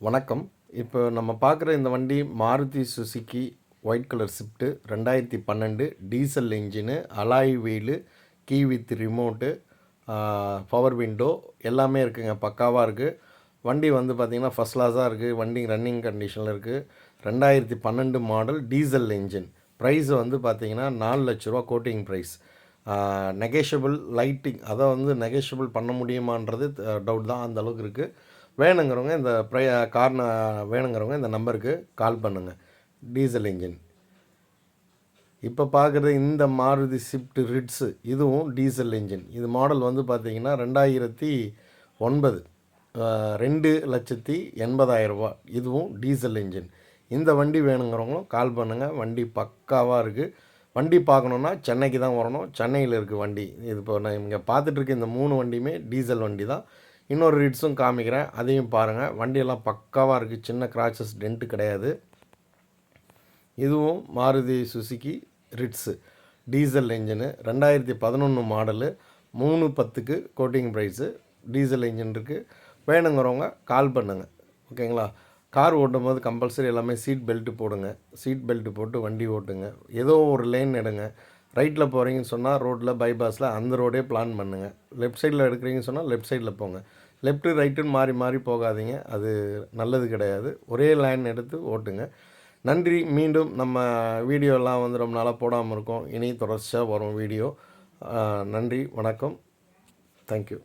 வணக்கம். இப்போ நம்ம பார்க்குற இந்த வண்டி Maruti Suzuki white colour Swift 2012 diesel engine, alloy wheel, key with remote, power window எல்லாமே இருக்குங்க. பக்காவாக இருக்குது. வண்டி வந்து பார்த்திங்கன்னா ஃபஸ்ட் கிளாஸாக இருக்குது. வண்டி ரன்னிங் கண்டிஷனில் இருக்குது. 2012 மாடல் டீசல் என்ஜின். ப்ரைஸ் வந்து பார்த்திங்கன்னா 4 லட்ச ரூபா கோட்டிங் ப்ரைஸ். நெகேஷியபிள் லைட்டிங் அதை வந்து நெகேஷியபிள் பண்ண முடியுமான்றது டவுட் தான். அந்த அளவுக்கு இருக்குது. வேணுங்கிறவங்க இந்த வேணுங்கிறவங்க இந்த நம்பருக்கு கால் பண்ணுங்கள். Diesel engine. இப்போ பார்க்குறது இந்த மாருதி ஸ்விஃப்ட் ரிட்ஸு, இதுவும் டீசல் இன்ஜின். இது மாடல் வந்து பார்த்திங்கன்னா 2009, 2,80,000 இதுவும் டீசல் இன்ஜின். இந்த வண்டி வேணுங்கிறவங்களும் கால் பண்ணுங்கள். வண்டி பக்காவாக இருக்குது. வண்டி பார்க்கணுன்னா சென்னைக்கு தான் வரணும். சென்னையில் இருக்குது வண்டி. இது இப்போ நான் இங்கே பார்த்துட்ருக்க இந்த 3 வண்டியுமே டீசல் வண்டி தான். இன்னொரு ரிட்ஸும் காமிக்கிறேன், அதையும் பாருங்கள். வண்டியெல்லாம் பக்காவாக இருக்குது. சின்ன கிராச்சஸ் டென்ட்டு கிடையாது. இதுவும் Maruti Suzuki Ritz diesel engine, 2011 model, 3,10க்கு கோட்டிங் ப்ரைஸு. டீசல் இன்ஜின் இருக்குது. வேணுங்கிறவங்க கால் பண்ணுங்கள். ஓகேங்களா? கார் ஓட்டும் போது கம்பல்சரி எல்லாமே சீட் பெல்ட்டு போடுங்க. சீட் பெல்ட்டு போட்டு வண்டி ஓட்டுங்க. ஏதோ ஒரு லேன் எடுங்க. ரைட்டில் போகிறீங்கன்னு சொன்னால் ரோட்டில் பைபாஸில் அந்த ரோடே பிளான் பண்ணுங்கள். லெஃப்ட் சைடில் எடுக்கிறீங்கன்னு சொன்னால் லெஃப்ட் சைடில் போங்க. லெஃப்ட்டு ரைட்டுன்னு மாறி மாறி போகாதீங்க. அது நல்லது கிடையாது. ஒரே லைன் எடுத்து ஓட்டுங்க. நன்றி. மீண்டும் நம்ம வீடியோலாம் வந்து ரொம்ப நாளாக போடாமல் இருக்கோம். இனி தொடர்ச்சியாக வரும் வீடியோ. நன்றி, வணக்கம். தேங்க்யூ.